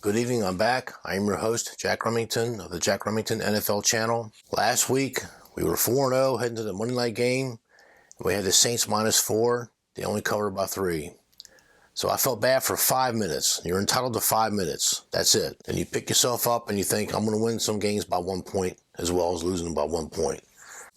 Good evening, I'm back. I'm your host, Jack Remington of the Jack Remington NFL channel. Last week, we were 4-0 heading to the Monday night game. We had the Saints -4. They only covered by 3. So I felt bad for 5 minutes. You're entitled to 5 minutes. That's it. And you pick yourself up and you think, I'm going to win some games by 1 point as well as losing by 1 point.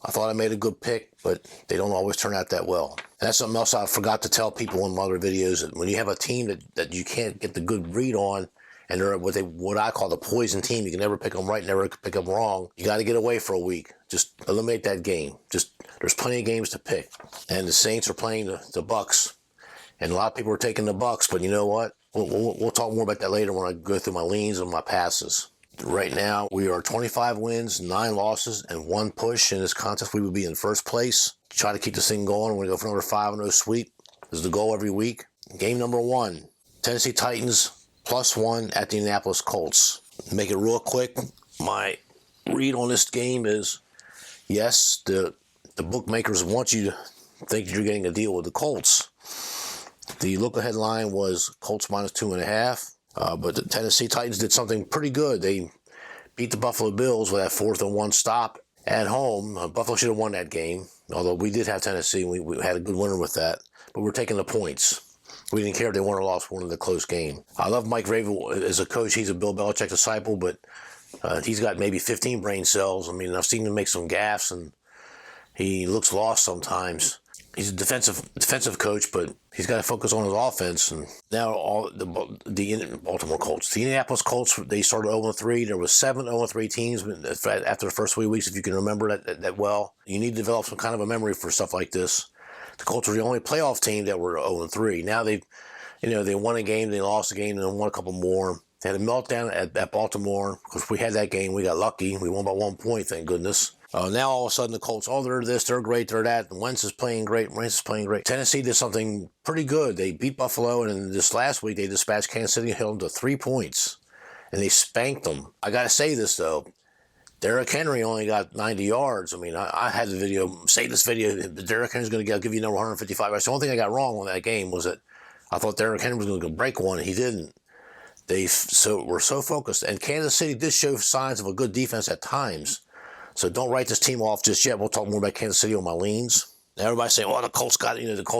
I thought I made a good pick, but they don't always turn out that well. And that's something else I forgot to tell people in my other videos. That when you have a team that you can't get the good read on, and they're what I call the poison team, you can never pick them right, never pick them wrong. You got to get away for a week. Just eliminate that game. There's plenty of games to pick. And the Saints are playing the Bucks. And a lot of people are taking the Bucks, but you know what? We'll talk more about that later when I go through my leans and my passes. Right now, we are 25 wins, 9 losses, and 1 push. In this contest, we would be in first place. Try to keep this thing going. We're going to go for another 5-0 sweep. This is the goal every week. Game number 1, Tennessee Titans +1 at the Indianapolis Colts. Make it real quick. My read on this game is, yes, the bookmakers want you to think you're getting a deal with the Colts. The look-ahead line was Colts -2.5, but the Tennessee Titans did something pretty good. They beat the Buffalo Bills with that 4th-and-1 stop at home. Buffalo should have won that game, although we did have Tennessee. We had a good winner with that, but we're taking the points. We didn't care if they won or lost, one of the close game. I love Mike Vrabel as a coach. He's a Bill Belichick disciple, but he's got maybe 15 brain cells. I mean, I've seen him make some gaffes, and he looks lost sometimes. He's a defensive coach, but he's got to focus on his offense. And now the Baltimore Colts, the Indianapolis Colts, they started 0-3. There was 7 0-3 teams after the first 3 weeks, if you can remember that well. You need to develop some kind of a memory for stuff like this. The Colts were the only playoff team that were 0-3. Now they won a game, they lost a game, and then won a couple more. They had a meltdown at Baltimore. Of course, we had that game. We got lucky. We won by 1 point, thank goodness. Now all of a sudden the Colts, they're this, they're great, they're that. And Wentz is playing great. Tennessee did something pretty good. They beat Buffalo, and this last week they dispatched Kansas City and held them to 3 points. And they spanked them. I got to say this, though. Derrick Henry only got 90 yards. I mean, I had the video, say this video, Derrick Henry's going to give you number 155 yards. The only thing I got wrong on that game was that I thought Derrick Henry was going to break one, and he didn't. They were so focused. And Kansas City did show signs of a good defense at times. So don't write this team off just yet. We'll talk more about Kansas City on my leans. Now everybody's saying, well, the Colts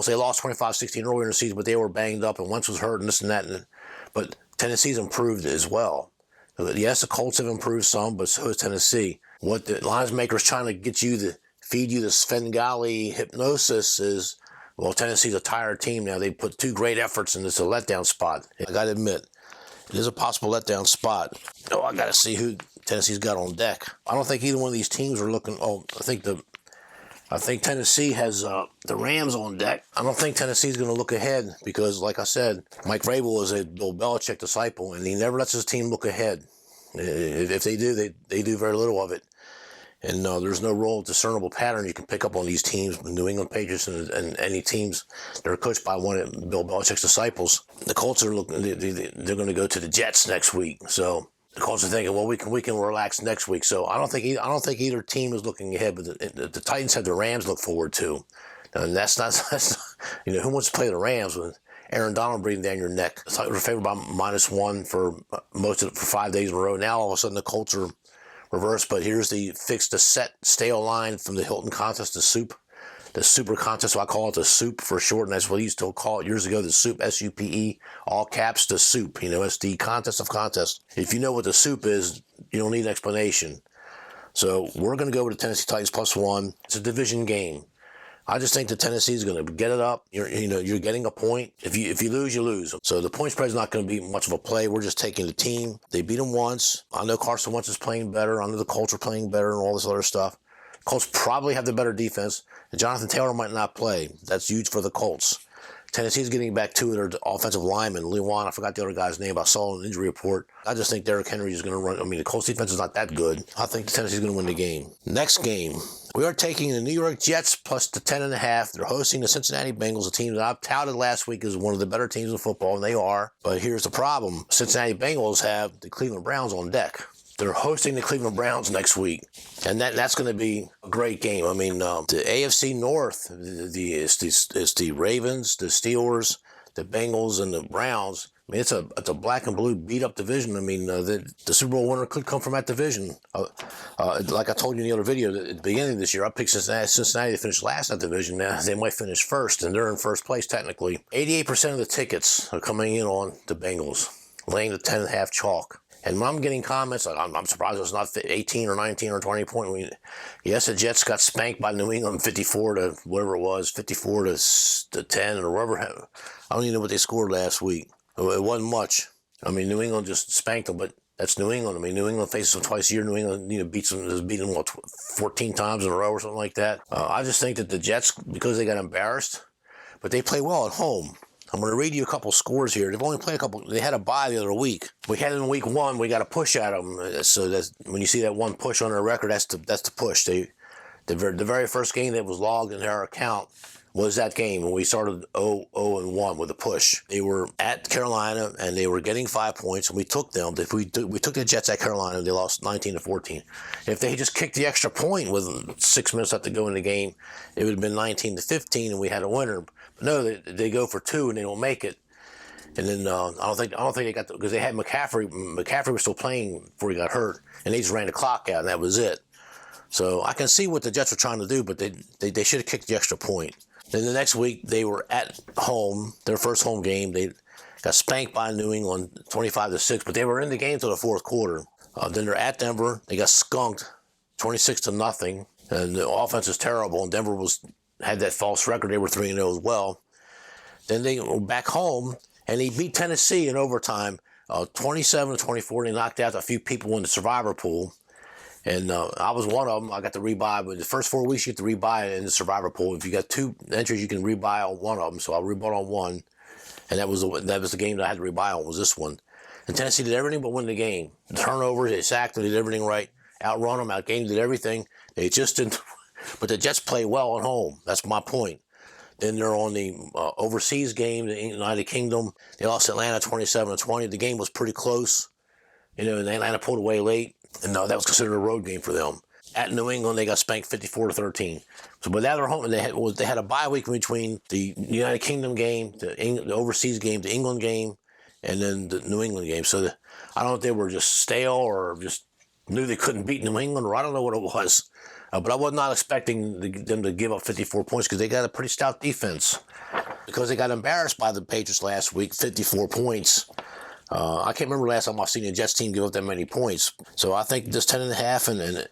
they lost 25-16 earlier in the season, but they were banged up, and Wentz was hurt and this and that. But Tennessee's improved as well. Yes, the Colts have improved some, but so has Tennessee. What the lines maker's trying to get you to feed you the Svengali hypnosis is, well, Tennessee's a tired team now. They put 2 great efforts, and it's a letdown spot. I got to admit, it is a possible letdown spot. Oh, I got to see who Tennessee's got on deck. I don't think either one of these teams are looking. I think Tennessee has the Rams on deck. I don't think Tennessee's going to look ahead because, like I said, Mike Vrabel is a Bill Belichick disciple, and he never lets his team look ahead. If they do, they do very little of it. And there's no real discernible pattern you can pick up on these teams, New England Patriots and any teams that are coached by one of Bill Belichick's disciples. The Colts are looking. They're going to go to the Jets next week, so the Colts are thinking, well, we can relax next week. So I don't think either team is looking ahead, but the Titans have the Rams to look forward to, and that's not who wants to play the Rams with Aaron Donald breathing down your neck? We're favored by -1 for 5 days in a row. Now all of a sudden the Colts are reversed, but here's the stale line from the Hilton contest, the SUPE. The Super Contest, so I call it the SUPE for short, and that's what he used to call it years ago, the SUPE, SUPE, all caps, the SUPE. It's the contest of contests. If you know what the SUPE is, you don't need an explanation. So we're going to go with the Tennessee Titans +1. It's a division game. I just think that Tennessee is going to get it up. You're getting a point. If you lose, you lose. So the point spread is not going to be much of a play. We're just taking the team. They beat them once. I know Carson Wentz is playing better. I know the Colts are playing better and all this other stuff. Colts probably have the better defense, and Jonathan Taylor might not play. That's huge for the Colts. Tennessee's getting back 2 of their offensive linemen. Lewan, I forgot the other guy's name. I saw an injury report. I just think Derrick Henry is going to run. I mean, the Colts defense is not that good. I think Tennessee's going to win the game. Next game, we are taking the New York Jets plus the 10.5. They're hosting the Cincinnati Bengals, a team that I've touted last week as one of the better teams in football, and they are. But here's the problem. Cincinnati Bengals have the Cleveland Browns on deck. They're hosting the Cleveland Browns next week, and that's going to be a great game. I mean, the AFC North, it's the Ravens, the Steelers, the Bengals, and the Browns. I mean, it's a black and blue beat up division. I mean, the Super Bowl winner could come from that division. Like I told you in the other video, at the beginning of this year, I picked Cincinnati. Cincinnati finished last in that division. Now they might finish first, and they're in first place technically. 88% of the tickets are coming in on the Bengals, laying the 10.5 chalk. And when I'm getting comments, like, I'm surprised it's not 18 or 19 or 20 point. I mean, yes, the Jets got spanked by New England 54 to whatever it was, 54 to 10 or whatever. I don't even know what they scored last week. It wasn't much. I mean, New England just spanked them, but that's New England. I mean, New England faces them twice a year. New England, beats them, has beaten them 14 times in a row or something like that. I just think that the Jets, because they got embarrassed, but they play well at home. I'm going to read you a couple scores here. They've only played a couple. They had a bye the other week. We had it in week 1. We got a push at them. So that's, when you see that one push on their record, that's the push. The very first game that was logged in their account was that game when we started 0-1 with a push. They were at Carolina and they were getting 5 points, and we took them. If we took the Jets at Carolina, and they lost 19-14. If they just kicked the extra point with 6 minutes left to go in the game, it would have been 19-15, and we had a winner. But no, they go for 2 and they don't make it. And then I don't think they got because they had McCaffrey. McCaffrey was still playing before he got hurt, and they just ran the clock out, and that was it. So I can see what the Jets were trying to do, but they should have kicked the extra point. Then the next week, they were at home, their first home game. They got spanked by New England 25-6, but they were in the game until the fourth quarter. Then they're at Denver. They got skunked 26-0, and the offense is terrible, and Denver had that false record. They were 3-0 as well. Then they were back home, and they beat Tennessee in overtime 27-24. They knocked out a few people in the survivor pool. And I was one of them. I got to rebuy. But the first 4 weeks, you get to rebuy in the survivor pool. If you got 2 entries, you can rebuy on one of them. So I rebought on one, and that was the game that I had to rebuy on, was this one. And Tennessee did everything but win the game. The turnovers, they sacked them, did everything right. Outrun them, outgained, did everything. They just didn't. But the Jets play well at home. That's my point. Then they're on the overseas game, the United Kingdom. They lost Atlanta 27-20. The game was pretty close. And Atlanta pulled away late. And that was considered a road game for them. At New England, they got spanked 54-13. So, but now they're home, and they had a bye week in between the United Kingdom game, the overseas game, the England game, and then the New England game. So I don't know if they were just stale or just knew they couldn't beat New England, or I don't know what it was. But I was not expecting them to give up 54 points because they got a pretty stout defense. Because they got embarrassed by the Patriots last week, 54 points. I can't remember last time I've seen a Jets team give up that many points. So I think this 10.5 and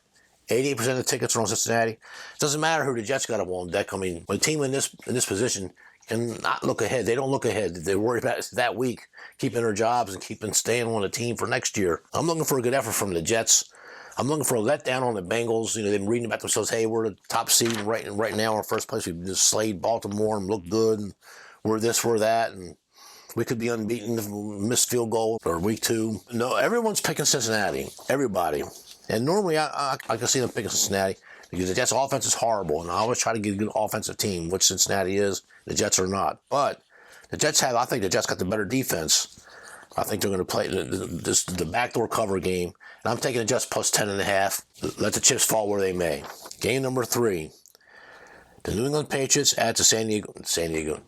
88% of the tickets are on Cincinnati. It doesn't matter who the Jets got up on deck. I mean, a team in this position can not look ahead. They don't look ahead. They're worried about that week, keeping their jobs and staying on the team for next year. I'm looking for a good effort from the Jets. I'm looking for a letdown on the Bengals. They've been reading about themselves. Hey, we're the top seed right now in first place. We've just slayed Baltimore and looked good. And we're this, we're that, and we could be unbeaten if we miss field goal or week 2. No, everyone's picking Cincinnati. Everybody. And normally I can see them picking Cincinnati because the Jets' offense is horrible. And I always try to get a good offensive team, which Cincinnati is. The Jets are not. But I think the Jets got the better defense. I think they're going to play the backdoor cover game. And I'm taking the Jets plus 10.5. Let the chips fall where they may. Game number 3. The New England Patriots at the San Diego.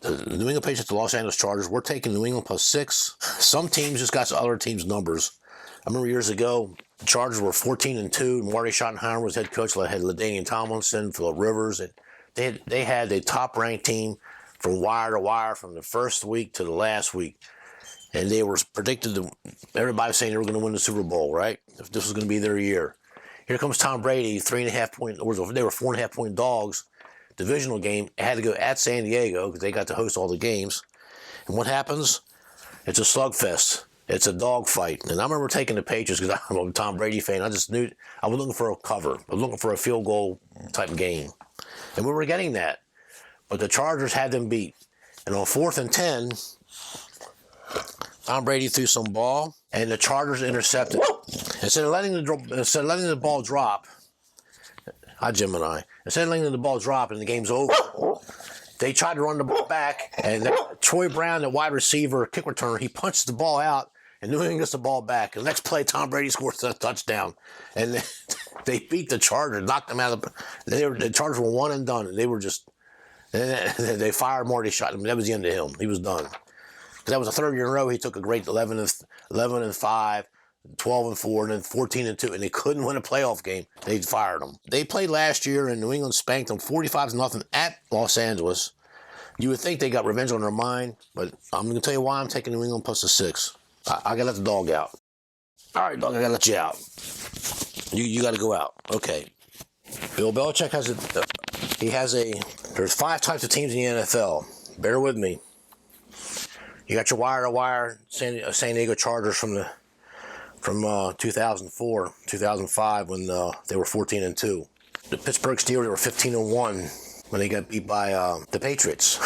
The New England Patriots, the Los Angeles Chargers. We're taking New England plus 6. Some teams just got other teams' numbers. I remember years ago, the Chargers were 14-2. Marty Schottenheimer was head coach. They had LaDainian Tomlinson, Phillip Rivers. And they had the top-ranked team from wire to wire from the first week to the last week. And they were predicted to, everybody was saying they were going to win the Super Bowl, right? If this was going to be their year. Here comes Tom Brady, 3.5 point, or they were 4.5 point dogs. Divisional game, had to go at San Diego because they got to host all the games. And what happens? It's a slugfest. It's a dogfight. And I remember taking the Patriots because I'm a Tom Brady fan. I just knew I was looking for a cover. I was looking for a field goal type game. And we were getting that. But the Chargers had them beat. And on 4th and 10, Tom Brady threw some ball, and the Chargers intercepted. Instead of letting the ball drop, Instead of letting the ball drop and the game's over, they tried to run the ball back, and Troy Brown, the wide receiver, kick returner, he punched the ball out, and New England gets the ball back. The next play, Tom Brady scores a touchdown, and they beat the Chargers, knocked them out of the Chargers were one and done, and they were just, they fired Marty Schottenheimer. That was the end of him. He was done. because that was the third year in a row he took a great 11-5, 12-4, and then 14-2, and they couldn't win a playoff game. They fired them. They played last year, and New England spanked them 45-0 at Los Angeles. You would think they got revenge on their mind, but I'm going to tell you why I'm taking New England plus the 6. I got to let the dog out. All right, dog, I got to let you out. You got to go out. Okay. Bill Belichick there's 5 types of teams in the NFL. Bear with me. You got your wire-to-wire San Diego Chargers from 2004, 2005 when they were 14-2. The Pittsburgh Steelers were 15-1 when they got beat by the Patriots.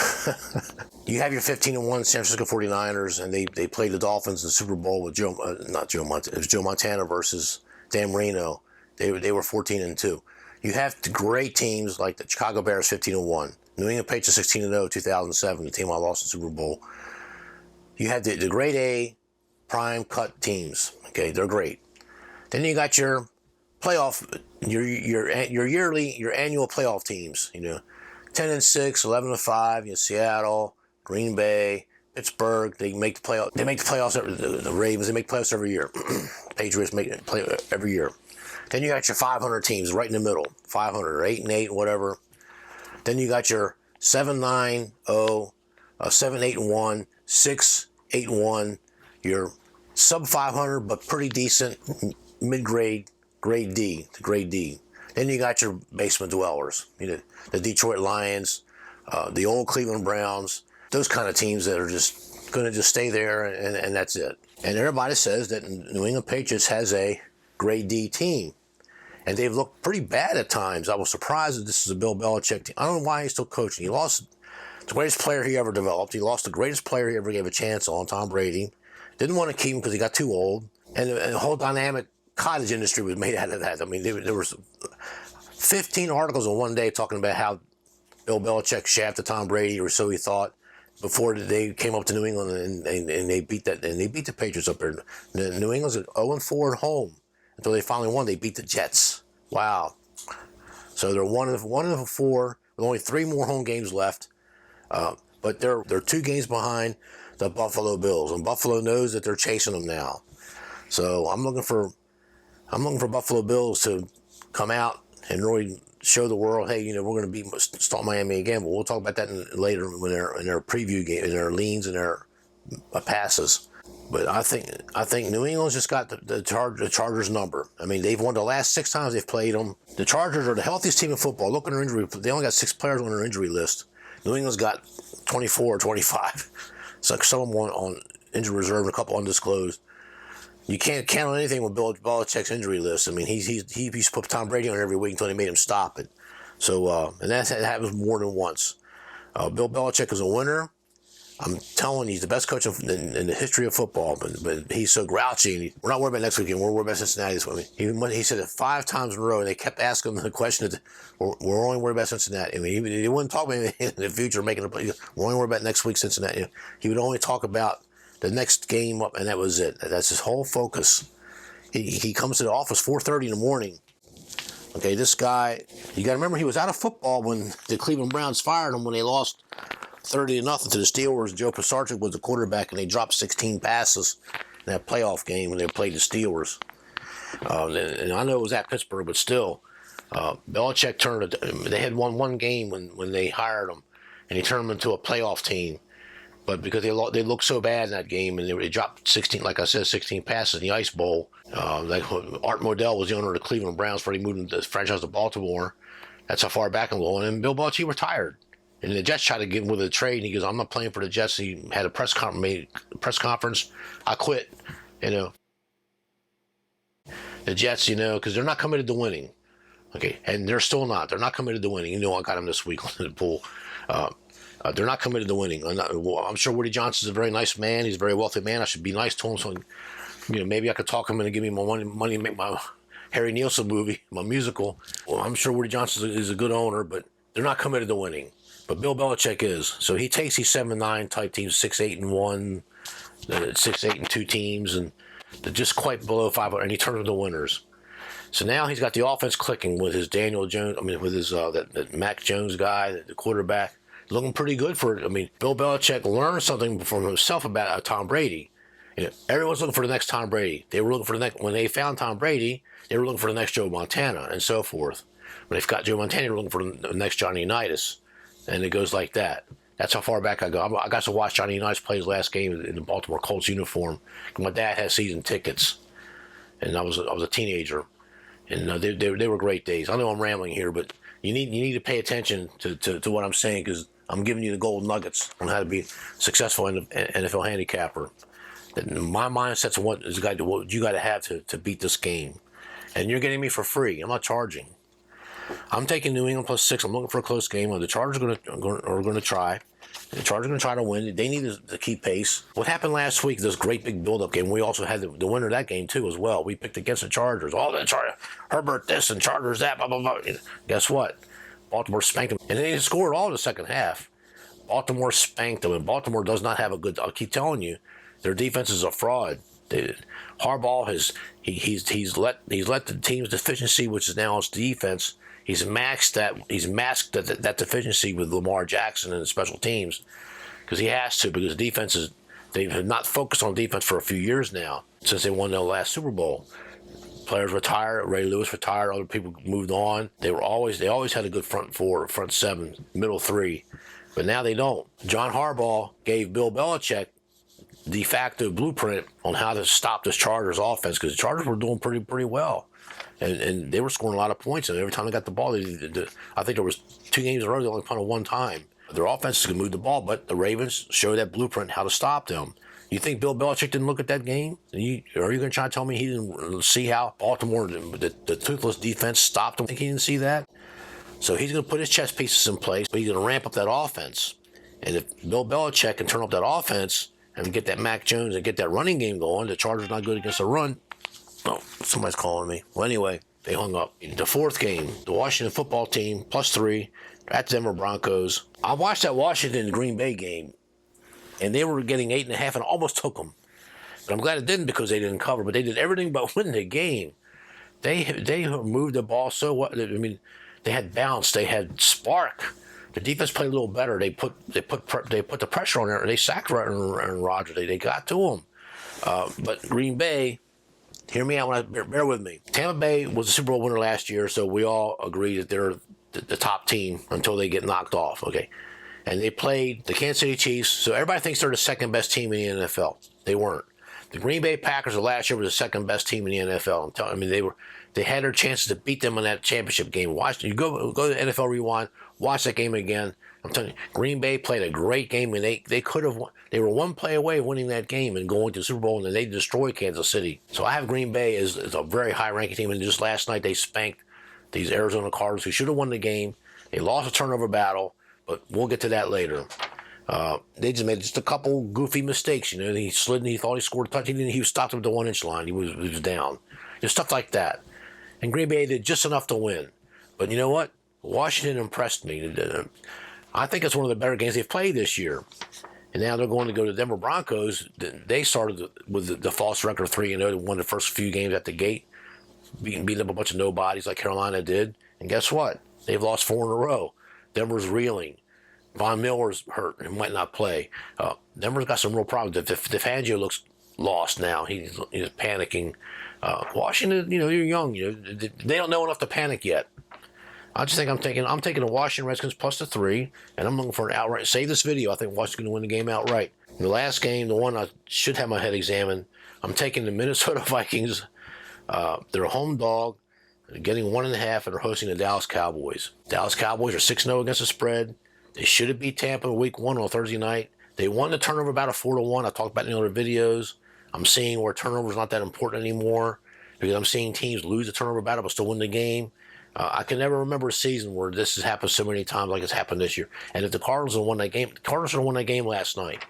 You have your 15-1 San Francisco 49ers, and they played the Dolphins in the Super Bowl with Joe Montana versus Dan Marino. They were 14-2. You have the great teams like the Chicago Bears 15-1, New England Patriots 16-0, 2007, the team I lost in the Super Bowl. You had the grade A prime cut teams. Okay, they're great. Then you got your playoff, your annual playoff teams. 10-6, 11-5. Seattle, Green Bay, Pittsburgh. They make the playoff. They make the playoffs. The Ravens. They make playoffs every year. Patriots make play every year. Then you got your 500 teams right in the middle, 500 or 8-8, whatever. Then you got your 7-9-0, 7-8-1, 6-8-1. Your sub 500 but pretty decent mid-grade, grade D, the grade D. Then you got your basement dwellers, the Detroit Lions, the old Cleveland Browns, those kind of teams that are just going to just stay there and that's it. And everybody says that New England Patriots has a grade D team. And they've looked pretty bad at times. I was surprised that this is a Bill Belichick team. I don't know why he's still coaching. He lost the greatest player he ever developed. He lost the greatest player he ever gave a chance on, Tom Brady. Didn't want to keep him because he got too old. And the whole dynamic cottage industry was made out of that. I mean, there was 15 articles in one day talking about how Bill Belichick shafted Tom Brady, or so he thought, before they came up to New England and they beat the Patriots up there. New England's at 0-4 at home until they finally won. They beat the Jets. Wow. So they're 1-4 with only 3 more home games left. But they're 2 games behind the Buffalo Bills, and Buffalo knows that they're chasing them now. So I'm looking for Buffalo Bills to come out and really show the world, hey, we're going to stop Miami again. But we'll talk about that later when they're in their preview game, in their leans and their passes. But I think New England's just got the Chargers number. I mean, they've won the last 6 times they've played them. The Chargers are the healthiest team in football. Look at their injury. They only got 6 players on their injury list. New England's got 24 or 25. So some of them on injury reserve and a couple undisclosed. You can't count on anything with Bill Belichick's injury list. I mean, he used to put Tom Brady on every week until they made him stop it. So, and that happens more than once. Bill Belichick is a winner. I'm telling you, he's the best coach in the history of football, but he's so grouchy. We're not worried about next weekend. We're worried about Cincinnati this week. He said it 5 times in a row, and they kept asking him the question that we're only worried about Cincinnati. I mean, he wouldn't talk about in the future making a play. We're only worried about next week, Cincinnati. He would only talk about the next game up, and that was it. That's his whole focus. He comes to the office 4:30 in the morning. Okay, this guy, you got to remember, he was out of football when the Cleveland Browns fired him when they lost 30-0 to the Steelers. Joe Pisarcik was the quarterback, and they dropped 16 passes in that playoff game when they played the Steelers. And I know it was at Pittsburgh, but still, Belichick turned it. They had won 1 game when they hired him, and he turned them into a playoff team. But because they looked so bad in that game, and they dropped 16, like I said, 16 passes in the Ice Bowl. Like Art Modell was the owner of the Cleveland Browns before he moved into the franchise to Baltimore. That's how far back I'm going. And Bill Belichick retired. And the Jets tried to get him with a trade, and he goes, "I'm not playing for the Jets." He had a press conference. I quit. The Jets, because they're not committed to winning. Okay, and they're still not. They're not committed to winning. I got them this week in the pool. They're not committed to winning. I'm sure Woody Johnson's a very nice man. He's a very wealthy man. I should be nice to him. So, maybe I could talk him into giving me my money to make my Harry Nielsen movie, my musical. Well, I'm sure Woody Johnson is a good owner, but they're not committed to winning. But Bill Belichick is. So he takes these 7-9 type teams, 6-8-1, 6-8-2 teams, and they're just quite below 500, and he turns them to winners. So now he's got the offense clicking with his Daniel Jones. With his that Mac Jones guy, the quarterback. looking pretty good for it. I mean, Bill Belichick learned something from himself about Tom Brady. You know, everyone's looking for the next Tom Brady. They were looking for the next, when they found Tom Brady, they were looking for the next Joe Montana and so forth. When they've got Joe Montana, they were looking for the next Johnny Unitas. And it goes like that. That's how far back I go. I got to watch Johnny Unitas play his last game in the Baltimore Colts uniform. My dad had season tickets, and I was a teenager, and they were great days. I know I'm rambling here, but you need to pay attention to what I'm saying, because I'm giving you the gold nuggets on how to be successful in the NFL handicapper. My mindset's what you got to have to beat this game, and you're getting me for free. I'm not charging. I'm taking New England +6. I'm looking for a close game. The Chargers are going to try. The Chargers are going to try to win. They need to keep pace. What happened last week, this great big build-up game, we also had the winner of that game, too, as well. We picked against the Chargers. Oh, the Chargers, Herbert this and Chargers that, blah, blah, blah. Guess what? Baltimore spanked them. And they didn't score at all in the second half. Baltimore spanked them, and Baltimore does not have a good... I'll keep telling you, their defense is a fraud. Harbaugh he's let the team's deficiency, which is now its defense. He's masked that deficiency with Lamar Jackson and the special teams, because he has to, because they've not focused on defense for a few years now, since they won their last Super Bowl. Players retired, Ray Lewis retired, other people moved on. They always had a good front four, front seven, middle three, but now they don't. John Harbaugh gave Bill Belichick de facto blueprint on how to stop this Chargers offense, because the Chargers were doing pretty well. And they were scoring a lot of points, and every time they got the ball, I think there was 2 games in a row they only punted 1 time. Their offenses could move the ball, but the Ravens showed that blueprint how to stop them. You think Bill Belichick didn't look at that game? Are you going to try to tell me he didn't see how Baltimore, the toothless defense, stopped him? Think he didn't see that? So he's going to put his chess pieces in place, but he's going to ramp up that offense. And if Bill Belichick can turn up that offense and get that Mac Jones and get that running game going, the Chargers not good against the run. Oh, somebody's calling me. Well, anyway, they hung up. The 4th game, the Washington football team, +3, at the Denver Broncos. I watched that Washington Green Bay game, and they were getting 8.5, and I almost took them. But I'm glad it didn't, because they didn't cover, but they did everything but win the game. They moved the ball so well. I mean, they had bounce. They had spark. The defense played a little better. They put the pressure on there. They sacked Aaron Rodgers. They got to him. But Green Bay... Hear me out. Bear with me. Tampa Bay was a Super Bowl winner last year, so we all agree that they're the top team until they get knocked off. Okay, and they played the Kansas City Chiefs, so everybody thinks they're the second best team in the NFL. They weren't. The Green Bay Packers of last year were the second best team in the NFL. They had their chances to beat them in that championship game. You go to NFL Rewind, watch that game again. I'm telling you, Green Bay played a great game, and they could have won. They were 1 play away of winning that game and going to the Super Bowl, and then they destroyed Kansas City. So I have Green Bay as a very high-ranking team, and just last night they spanked these Arizona Cardinals, who should have won the game. They lost a turnover battle, but we'll get to that later. They just made a couple goofy mistakes. You know, he slid and he thought he scored a touchdown. He was stopped at the 1-inch line. He was down. Just stuff like that. And Green Bay did just enough to win. But you know what? Washington impressed me. I think it's one of the better games they've played this year. And now they're going to go to the Denver Broncos. They started with the false record of 3-0. They won the first few games at the gate, beating up a bunch of nobodies like Carolina did. And guess what? They've lost 4 in a row. Denver's reeling. Von Miller's hurt and might not play. Denver's got some real problems. Fangio looks lost now. He's panicking. Washington, you're young. They don't know enough to panic yet. I just think I'm taking the Washington Redskins +3, and I'm looking for an outright. Save this video. I think Washington's going to win the game outright. The last game, the one I should have my head examined, I'm taking the Minnesota Vikings. They're a home dog, getting 1.5, and they're hosting the Dallas Cowboys. Dallas Cowboys are 6-0 against the spread. They should have beat Tampa week 1 on Thursday night. They won the turnover battle 4-1. I talked about it in other videos. I'm seeing where turnover is not that important anymore, because I'm seeing teams lose the turnover battle but still win the game. I can never remember a season where this has happened so many times like it's happened this year. And if the Cardinals had won that game, the Cardinals should have won that game last night.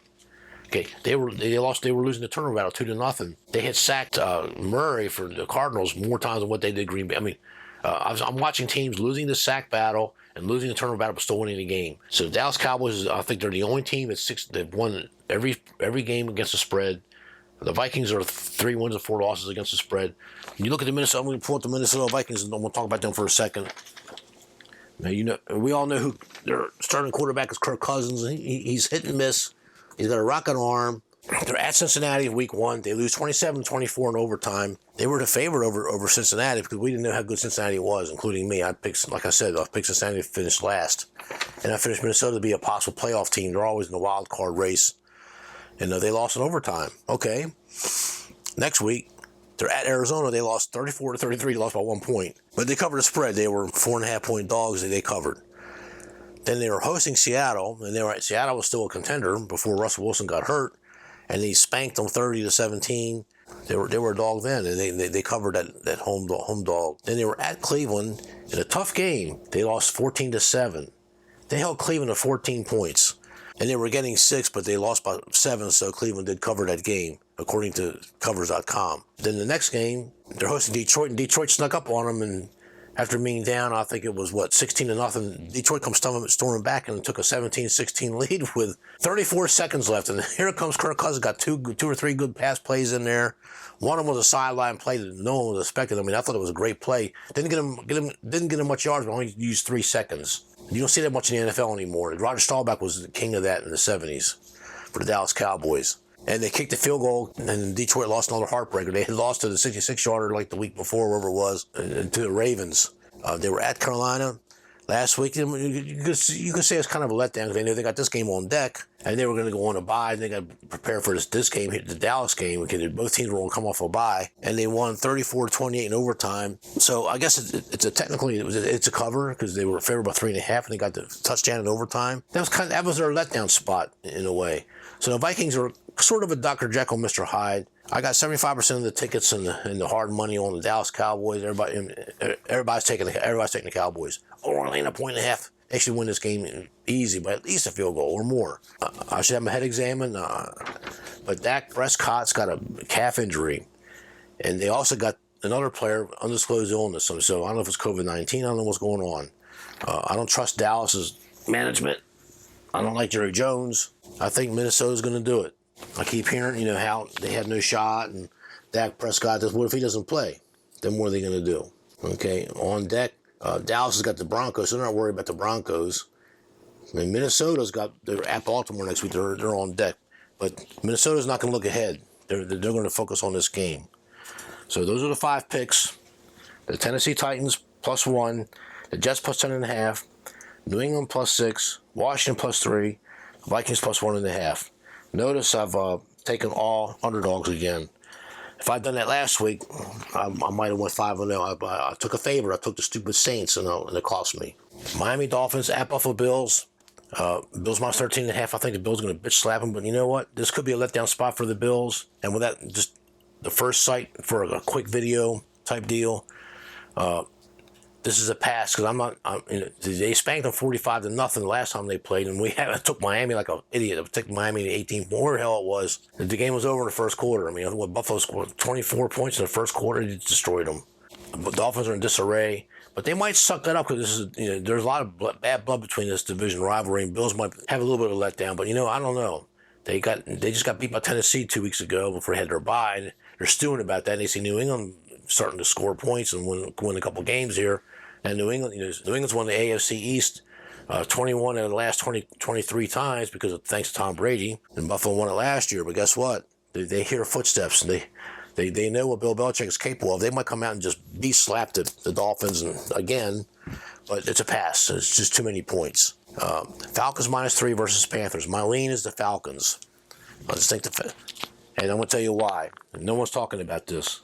Okay, they were losing the turnover battle 2-0. They had sacked Murray for the Cardinals more times than what they did Green Bay. I mean, I'm watching teams losing the sack battle and losing the turnover battle but still winning the game. So the Dallas Cowboys, I think they're the only team they've won every game against the spread. The Vikings are 3 wins and 4 losses against the spread. When you look at the Minnesota, I'm going to pull up the Minnesota Vikings, and we'll talk about them for a second. Now, we all know who their starting quarterback is. Kirk Cousins. He's hit and miss. He's got a rocket arm. They're at Cincinnati week 1. They lose 27-24 in overtime. They were the favorite over Cincinnati because we didn't know how good Cincinnati was, including me. I picked Cincinnati to finish last. And I finished Minnesota to be a possible playoff team. They're always in the wild card race. And they lost in overtime. Okay. Next week, they're at Arizona. They lost 34-33. They lost by 1 point. But they covered the spread. They were 4.5-point dogs that they covered. Then they were hosting Seattle. And Seattle was still a contender before Russell Wilson got hurt. And he spanked them 30-17. They were a dog then, and they covered that home dog. Then they were at Cleveland in a tough game. They lost 14-7. They held Cleveland to 14 points, and they were getting 6, but they lost by 7. So Cleveland did cover that game, according to Covers.com. Then the next game, they're hosting Detroit, and Detroit snuck up on them, and after being down, I think it was 16-0. Detroit comes storming back and took a 17-16 lead with 34 seconds left. And here comes Kirk Cousins. Got two or three good pass plays in there. One of them was a sideline play that no one was expecting. I mean, I thought it was a great play. Didn't get him much yards, but only used 3 seconds. You don't see that much in the NFL anymore. Roger Staubach was the king of that in the 70s for the Dallas Cowboys. And they kicked the field goal, and Detroit lost another heartbreaker. They had lost to the 66-yarder like the week before, wherever it was, and to the Ravens. They were at Carolina last week. You could say it's kind of a letdown because they knew they got this game on deck, and they were going to go on a bye, and they got to prepare for this game, the Dallas game, because both teams were going to come off a bye, and they won 34-28 in overtime. So I guess it's a cover because they were favored by 3.5, and they got the touchdown in overtime. That was their letdown spot in a way. So the Vikings are sort of a Dr. Jekyll, Mr. Hyde. I got 75% of the tickets and the hard money on the Dallas Cowboys. Everybody's taking the Cowboys. Only in a 1.5. They should win this game easy by at least a field goal or more. I should have my head examined. But Dak Prescott's got a calf injury, and they also got another player undisclosed illness. So I don't know if it's COVID-19. I don't know what's going on. I don't trust Dallas's management. I don't like Jerry Jones. I think Minnesota's going to do it. I keep hearing, how they have no shot, and Dak Prescott does. What if he doesn't play? Then what are they going to do? Okay, on deck, Dallas has got the Broncos. So they're not worried about the Broncos. And they're at Baltimore next week. They're on deck, but Minnesota's not going to look ahead. They're going to focus on this game. So those are the 5 picks: the Tennessee Titans +1, the Jets +10.5, New England +6, Washington +3, Vikings +1.5. Notice I've taken all underdogs again. If I'd done that last week, I might have went 5-0. I took a favor. I took the stupid Saints, and it cost me. Miami Dolphins at Buffalo Bills. Bills minus 13.5. I think the Bills are going to bitch slap them, but you know what? This could be a letdown spot for the Bills. And with that, just the first site for a quick video type deal. This is a pass because they spanked them 45-0 the last time they played, and I took Miami like an idiot. I took Miami to 18. Where the hell it was? The game was over in the first quarter. I mean, Buffalo scored 24 points in the first quarter. They destroyed them. The Dolphins are in disarray, but they might suck that up because there's a lot of bad blood between this division rivalry. And Bills might have a little bit of a letdown, but I don't know. They just got beat by Tennessee 2 weeks ago before they had their bye. And they're stewing about that. And they see New England starting to score points and win a couple games here. And New England's won the AFC East 21 out of the last 23 times thanks to Tom Brady. And Buffalo won it last year. But guess what? They hear footsteps. They know what Bill Belichick is capable of. They might come out and just slap the Dolphins again. But it's a pass. It's just too many points. Falcons -3 versus Panthers. My lean is the Falcons. I just think and I'm going to tell you why. No one's talking about this.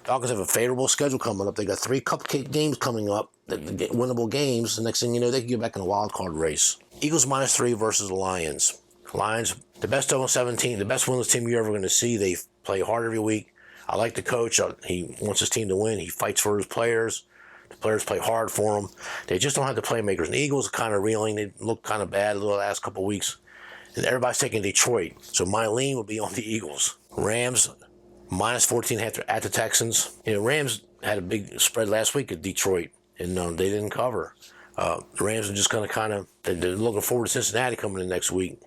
Falcons have a favorable schedule coming up. They got 3 cupcake games coming up, winnable games. The next thing you know, they can get back in the wild card race. Eagles -3 versus the Lions. Lions, the best 0-17, the best winless team you're ever going to see. They play hard every week. I like the coach. He wants his team to win. He fights for his players. The players play hard for him. They just don't have the playmakers. And the Eagles are kind of reeling. They look kind of bad the last couple of weeks. And everybody's taking Detroit. So my lean will be on the Eagles. Rams -14 at the Texans. Rams had a big spread last week at Detroit, and they didn't cover. The Rams are just going to they're looking forward to Cincinnati coming in next week.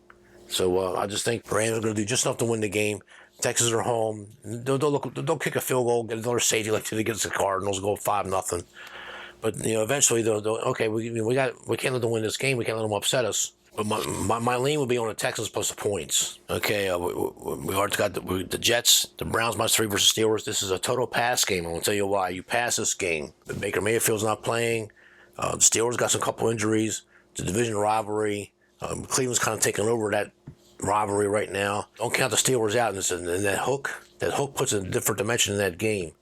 So I just think the Rams are going to do just enough to win the game. Texans are home. They'll kick a field goal, get another safety like they did against the Cardinals, go 5-0. But eventually they'll okay, we can't let them win this game. We can't let them upset us. But my lean would be on the Texans plus the points. Okay, we already got the Jets, the Browns minus 3 versus Steelers. This is a total pass game. I'm gonna tell you why. You pass this game. Baker Mayfield's not playing. The Steelers got some couple injuries. It's a division rivalry. Cleveland's kind of taking over that rivalry right now. Don't count the Steelers out, and that hook puts a different dimension in that game.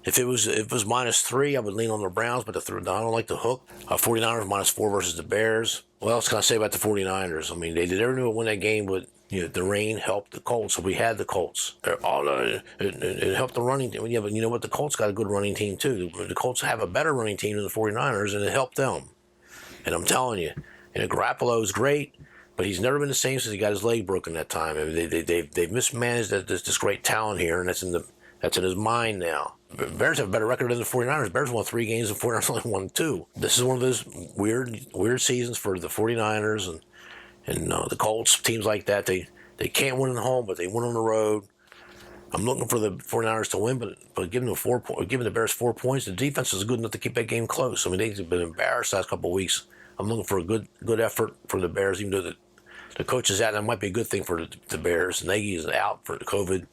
If it was minus 3, I would lean on the Browns, but I don't like the hook. 49ers minus 4 versus the Bears. What else can I say about the 49ers? I mean, they did everything to win that game, but the rain helped the Colts, so we had the Colts. It helped the running team. Yeah, but you know what? The Colts got a good running team, too. The Colts have a better running team than the 49ers, and it helped them. And I'm telling you, Garoppolo is great, but he's never been the same since he got his leg broken that time. I mean, they've mismanaged this great talent here, and that's in his mind now. Bears have a better record than the 49ers. Bears won 3 games and 49ers only won 2. This is one of those weird seasons for the 49ers and the Colts, teams like that. They can't win at home, but they win on the road. I'm looking for the 49ers to win, but giving the Bears 4 points, the defense is good enough to keep that game close. I mean, they've been embarrassed the last couple of weeks. I'm looking for a good effort for the Bears, even though the coach is out. That might be a good thing for the Bears. Nagy is out for the COVID.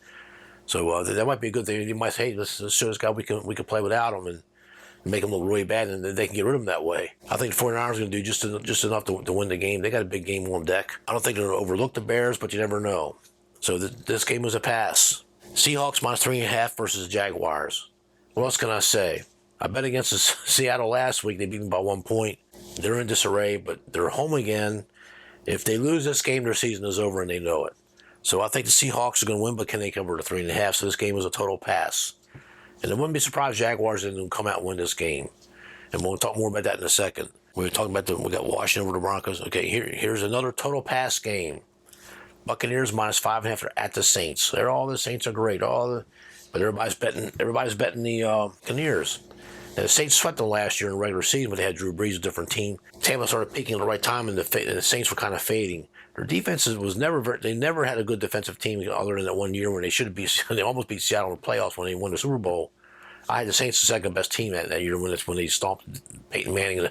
So that might be a good thing. You might say, hey, let's show this guy we can play without him and make him look really bad, and then they can get rid of him that way. I think the 49ers are going to do just enough to win the game. They got a big game on deck. I don't think they're going to overlook the Bears, but you never know. So this game was a pass. Seahawks minus 3.5 versus the Jaguars. What else can I say? I bet against Seattle last week. They beat them by 1 point. They're in disarray, but they're home again. If they lose this game, their season is over, and they know it. So I think the Seahawks are going to win, but can they cover to 3.5? So this game was a total pass. And I wouldn't be surprised if Jaguars didn't come out and win this game. And we'll talk more about that in a second. We got Washington over the Broncos. Okay, here's another total pass game. Buccaneers minus 5.5 at the Saints. All the Saints are great. But everybody's betting the Buccaneers. Now, the Saints swept them last year in the regular season, but they had Drew Brees, a different team. Tampa started peaking at the right time, and the Saints were kind of fading. Their defense they never had a good defensive team other than that one year when they almost beat Seattle in the playoffs when they won the Super Bowl. I had the Saints the second best team that year when they stomped Peyton Manning,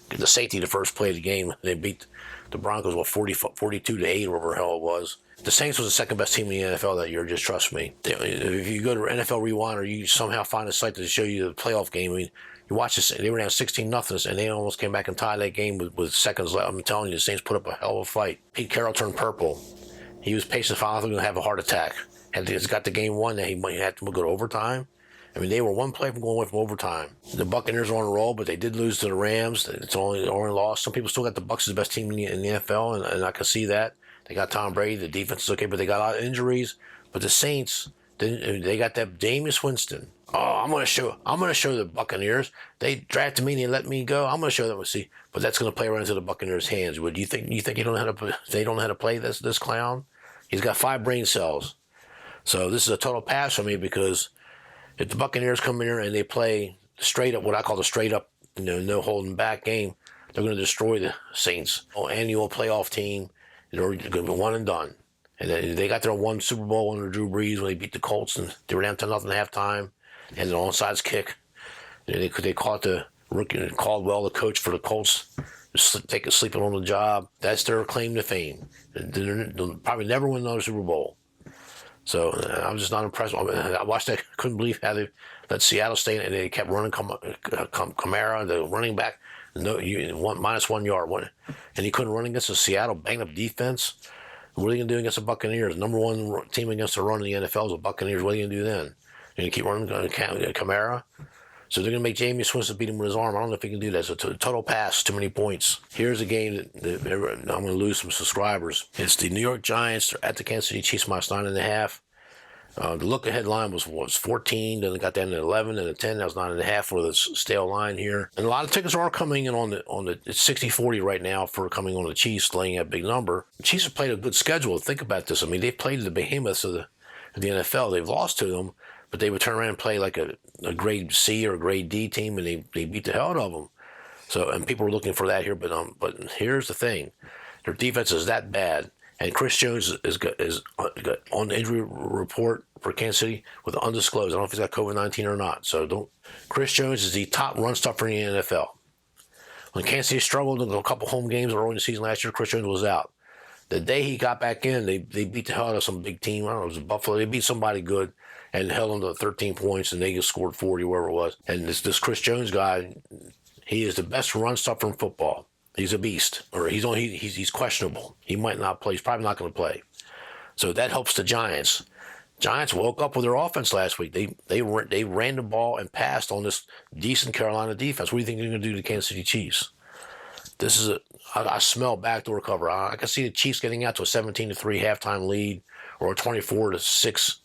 the safety, the first play of the game. They beat the Broncos 42-8 or whatever the hell it was. The Saints was the second best team in the NFL that year. Just trust me. If you go to NFL Rewind or you somehow find a site to show you the playoff game, I mean, you watch this. They were down 16-0, and they almost came back and tied that game with seconds left. I'm telling you, the Saints put up a hell of a fight. Pete Carroll turned purple. He was pacing finally going to have a heart attack. And he's got the game won. That he might have to go to overtime. I mean, they were one play from going away from overtime. The Buccaneers are on a roll, but they did lose to the Rams. It's only loss. Some people still got the Bucs as the best team in the NFL, and I can see that. They got Tom Brady. The defense is okay, but they got a lot of injuries. But the Saints, they got that Jameis Winston. Oh, I'm gonna show the Buccaneers. They drafted me and they let me go. I'm gonna show them. See, but that's gonna play right into the Buccaneers' hands. Would you think they don't know how to play this clown? He's got 5 brain cells. So this is a total pass for me because if the Buccaneers come in here and they play straight up, what I call the straight up, no holding back game, they're going to destroy the Saints. Annual playoff team, they're going to be one and done. And they got their one Super Bowl under Drew Brees when they beat the Colts, and they were down 10-0 at halftime, and an onside kick. They caught the rookie Caldwell, the coach for the Colts, sleeping on the job. That's their claim to fame. They'll probably never win another Super Bowl. So I'm just not impressed. I watched that. Couldn't believe how they let Seattle stay, and they kept running Kamara, the running back, minus 1 yard, and he couldn't run against a Seattle banged up defense. What are you going to do against the Buccaneers? Number 1 team against the run in the NFL is the Buccaneers. What are you going to do then? You're going to keep running Kamara? So they're going to make Jameis Winston beat him with his arm. I don't know if he can do that. So total pass, too many points. Here's a game that I'm going to lose some subscribers. It's the New York Giants. They're at the Kansas City Chiefs minus 9.5. The look-ahead line was 14, then it got down to 11, and 10. That was 9.5 for the stale line here. And a lot of tickets are coming in on the it's 60-40 right now for coming on the Chiefs, laying a big number. The Chiefs have played a good schedule. Think about this. I mean, they've played the behemoths of the NFL. They've lost to them, but they would turn around and play like a grade C or a grade D team, and they beat the hell out of them. So, and people are looking for that here, but here's the thing. Their defense is that bad. And Chris Jones is on the injury report for Kansas City with undisclosed. I don't know if he's got COVID-19 or not. So don't. Chris Jones is the top run stopper in the NFL. When Kansas City struggled in a couple home games early in the season last year, Chris Jones was out. The day he got back in, they beat the hell out of some big team. I don't know, it was Buffalo. They beat somebody good and held them to 13 points, and they just scored 40, wherever it was. And this Chris Jones guy, he is the best run stopper in football. He's a beast, or he's questionable. He might not play. He's probably not going to play. So that helps the Giants. Giants woke up with their offense last week. They ran the ball and passed on this decent Carolina defense. What do you think they're going to do to the Kansas City Chiefs? I smell backdoor cover. I can see the Chiefs getting out to a 17-3 halftime lead or a 24-6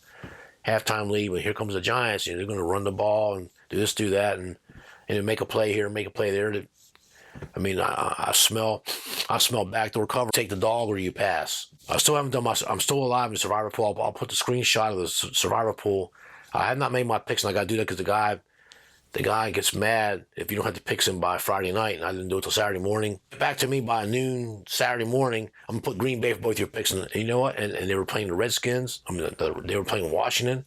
halftime lead. But here comes the Giants. They're going to run the ball and do this, do that, and make a play here, make a play there. I smell backdoor cover. Take the dog or you pass. I still haven't done I'm still alive in the Survivor Pool. I'll put the screenshot of the Survivor Pool. I have not made my picks, and I got to do that because the guy gets mad if you don't have the picks in by Friday night, and I didn't do it till Saturday morning. Get back to me by noon Saturday morning. I'm going to put Green Bay for both your picks. And you know what? And they were playing the Redskins. They were playing Washington.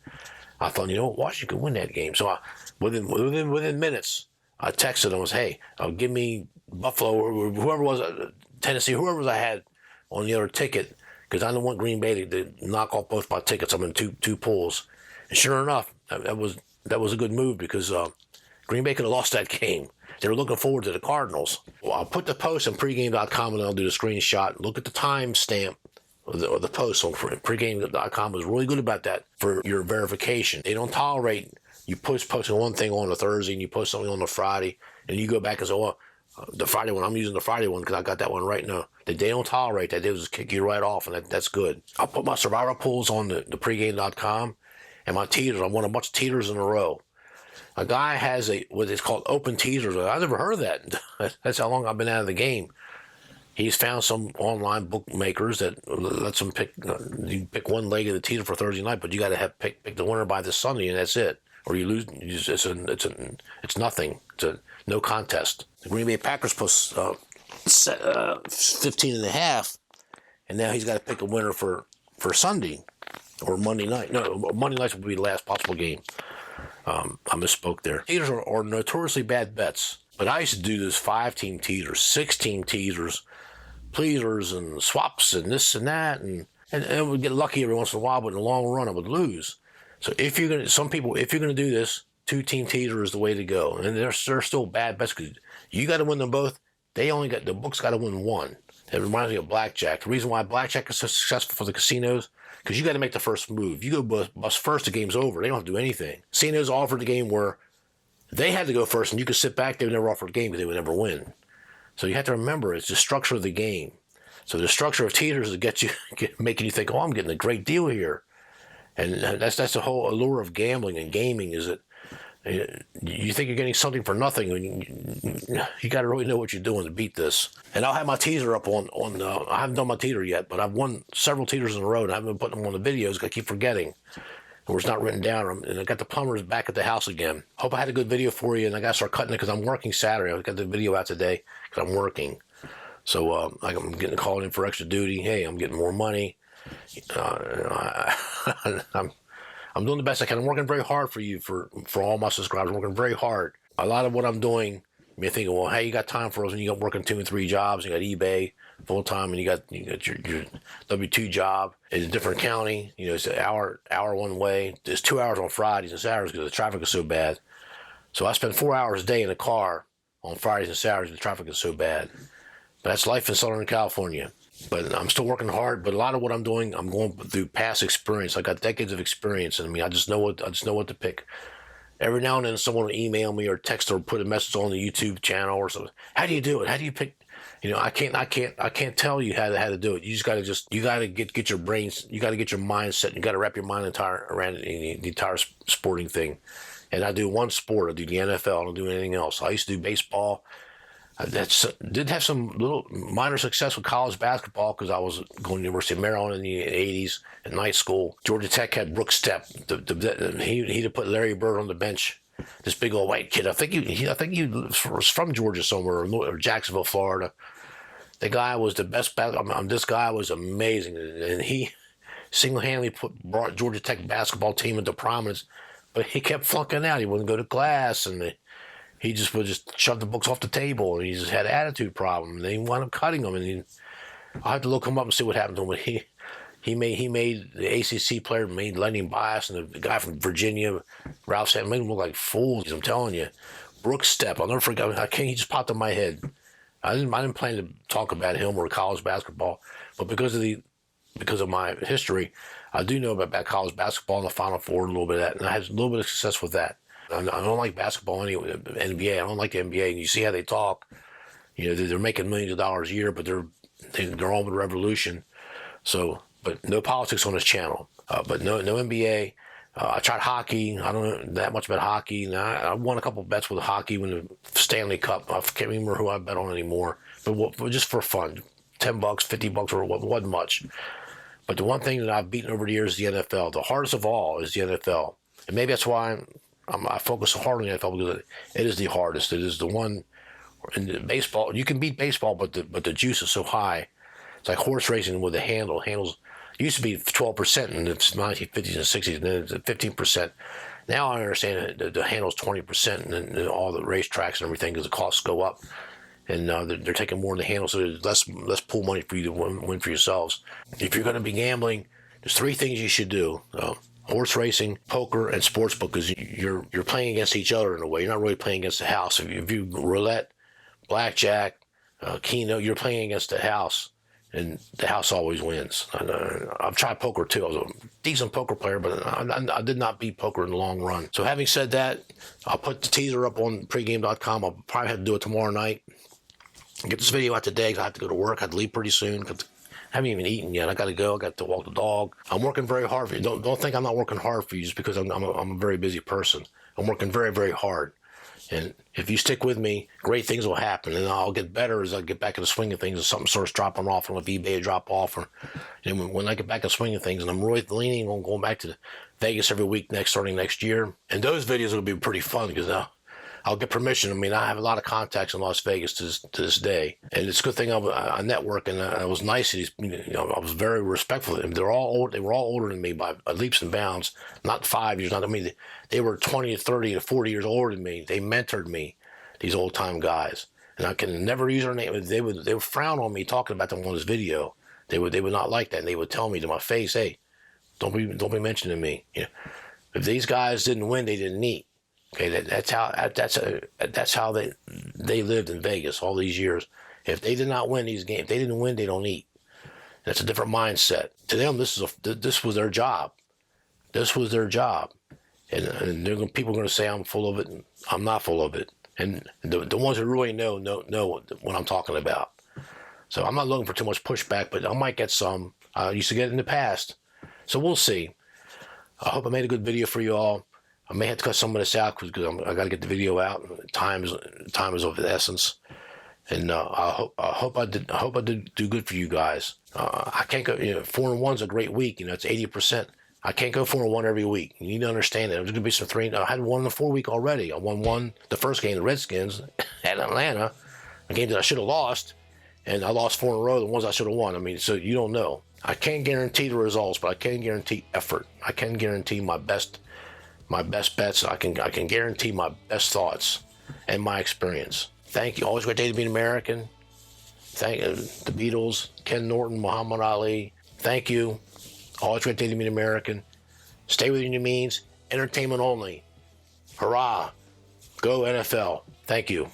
I thought, you know what? Washington could win that game. So within minutes, I texted them, hey, give me Buffalo or whoever it was, Tennessee, whoever I had on the other ticket, because I don't want Green Bay to knock off both my tickets. I'm in two pools. And sure enough, that was a good move because Green Bay could have lost that game. They were looking forward to the Cardinals. Well, I'll put the post on pregame.com and I'll do the screenshot. Look at the timestamp or the post on pregame.com. Was really good about that for your verification. They don't tolerate you posting one thing on a Thursday and you post something on a Friday and you go back and say, well, the Friday one, I'm using the Friday one because I got that one right now. They don't tolerate that. They just kick you right off, and that's good. I'll put my Survivor pools on the pregame.com and my teeters. I won a bunch of teeters in a row. A guy has what is called open teasers. I never heard of that. That's how long I've been out of the game. He's found some online bookmakers that lets him pick. You pick one leg of the teaser for Thursday night, but you got to pick the winner by this Sunday, and that's it. Or you lose. It's nothing. It's no contest. The Green Bay Packers plus 15.5, and now he's got to pick a winner for Sunday or Monday night. No, Monday night will be the last possible game. I misspoke there. Teasers are notoriously bad bets, but I used to do this 5-team teasers, 6-team teasers, pleasers, and swaps, and this and that, and I would get lucky every once in a while, but in the long run, I would lose. So if you're gonna do this, 2-team teaser is the way to go, and they're still bad bets because you got to win them both. The books got to win one. It reminds me of blackjack. The reason why blackjack is so successful for the casinos, because you got to make the first move. You go bust first, the game's over. They don't have to do anything. Casinos offered the game where they had to go first, and you could sit back. They would never offer a game because they would never win. So you have to remember, it's the structure of the game. So the structure of teeters is making you think, oh, I'm getting a great deal here. And that's the whole allure of gambling and gaming, is that you think you're getting something for nothing. You got to really know what you're doing to beat this. And I'll have my teaser up on I haven't done my teeter yet, but I've won several teasers in a row, and I haven't been putting them on the videos because I keep forgetting. Or it's not written down. And I got the plumbers back at the house again. Hope I had a good video for you, and I got to start cutting it because I'm working Saturday. I got the video out today because I'm working. So I'm getting called in for extra duty. Hey, I'm getting more money. I'm doing the best I can. I'm working very hard for you, for all my subscribers. I'm working very hard. A lot of what I'm doing, you may think, well, hey, you got time for us, and you got working 2 and 3 jobs. You got eBay full time, and you got your W-2 job in a different county. It's an hour one way. There's 2 hours on Fridays and Saturdays because the traffic is so bad. So I spend 4 hours a day in the car on Fridays and Saturdays. The traffic is so bad. But that's life in Southern California. But I'm still working hard. But a lot of what I'm doing, I'm going through past experience. I got decades of experience, and I just know what to pick. Every now and then, someone will email me or text or put a message on the YouTube channel or something. How do you do it? How do you pick? I can't tell you how to do it. You just got to get your brains. You got to get your mindset. You got to wrap your mind around the entire sporting thing. And I do one sport. I do the NFL. I don't do anything else. I used to do baseball. Did have some little minor success with college basketball because I was going to the University of Maryland in the 80s at night school. Georgia Tech had Brooks Stepp. He'd put Larry Bird on the bench. This big old white kid. I think he was from Georgia somewhere or Jacksonville, Florida. The guy was the best. This guy was amazing, and he single-handedly brought Georgia Tech basketball team into prominence. But he kept flunking out. He wouldn't go to class, and he just would just shove the books off the table. And he just had an attitude problem. And they wound up cutting him. And I'll have to look him up and see what happened to him. But he made the ACC player, made Lenny Bias, and the guy from Virginia, Ralph Sampson, made them look like fools. I'm telling you. Brooks Step, I'll never forget. He just popped in my head. I didn't plan to talk about him or college basketball, but because of my history, I do know about college basketball and the Final Four, a little bit of that, and I had a little bit of success with that. I don't like basketball anyway, NBA. I don't like the NBA, and you see how they talk. They're making millions of dollars a year, but they're on with revolution. So, but no politics on this channel. But no NBA. I tried hockey. I don't know that much about hockey. And I won a couple of bets with hockey when the Stanley Cup. I can't remember who I bet on anymore. But just for fun, $10, $50, or what wasn't much. But the one thing that I've beaten over the years is the NFL. The hardest of all is the NFL, and maybe that's why I focus so hard on the NFL, because it is the hardest. It is the one. In baseball, you can beat baseball, but the juice is so high. It's like horse racing with the handle. Handles used to be 12% in the 1950s and 60s, and then it's 15%. Now I understand that the handle's 20%, and then all the racetracks and everything, because the costs go up, and they're taking more in the handle, so there's less pool money for you to win for yourselves. If you're going to be gambling, there's 3 things you should do: horse racing, poker, and sportsbook, because you're playing against each other in a way. You're not really playing against the house. If you roulette, blackjack, keno, you're playing against the house. And the house always wins. I've tried poker too. I was a decent poker player, but I did not beat poker in the long run. So having said that, I'll put the teaser up on pregame.com. I'll probably have to do it tomorrow night. Get this video out today because I have to go to work. I have to leave pretty soon. I haven't even eaten yet. I got to go. I got to walk the dog. I'm working very hard for you. Don't think I'm not working hard for you just because I'm a very busy person. I'm working very, very hard. And if you stick with me, great things will happen, and I'll get better as I get back in the swing of things. If something starts dropping off, and if eBay drop off, or when I get back in the swing of things, and I'm really leaning on going back to Vegas every week starting next year, and those videos will be pretty fun because I'll get permission. I mean, I have a lot of contacts in Las Vegas to this day, and it's a good thing I network, and I was nice. I was very respectful. They were all older than me by leaps and bounds. Not 5 years. Not I mean, they were 20 to 30 to 40 years older than me. They mentored me, these old time guys, and I can never use their name. They would frown on me talking about them on this video. They would not like that, and they would tell me to my face, "Hey, don't be mentioning me." If these guys didn't win, they didn't eat. Okay, that's how they lived in Vegas all these years. If they did not win these games, if they didn't win, they don't eat. That's a different mindset. To them, this was their job. This was their job, and people are going to say I'm full of it, and I'm not full of it. And the ones who really know what I'm talking about. So I'm not looking for too much pushback, but I might get some. I used to get it in the past, so we'll see. I hope I made a good video for you all. I may have to cut some of this out because I got to get the video out. Time is of the essence, and I hope I did do good for you guys. I can't go. 4-1's a great week. It's 80%. I can't go 4-1 every week. You need to understand that. There's going to be some 3. I had 1 in the 4 week already. I won the first game, the Redskins at Atlanta, a game that I should have lost, and I lost 4 in a row. The ones I should have won. I mean, so you don't know. I can't guarantee the results, but I can guarantee effort. I can guarantee my best bets. I can guarantee my best thoughts and my experience. Thank you. Always a great day to be an American. Thank the Beatles, Ken Norton, Muhammad Ali. Thank you. Always a great day to be an American. Stay within your means. Entertainment only. Hurrah. Go NFL. Thank you.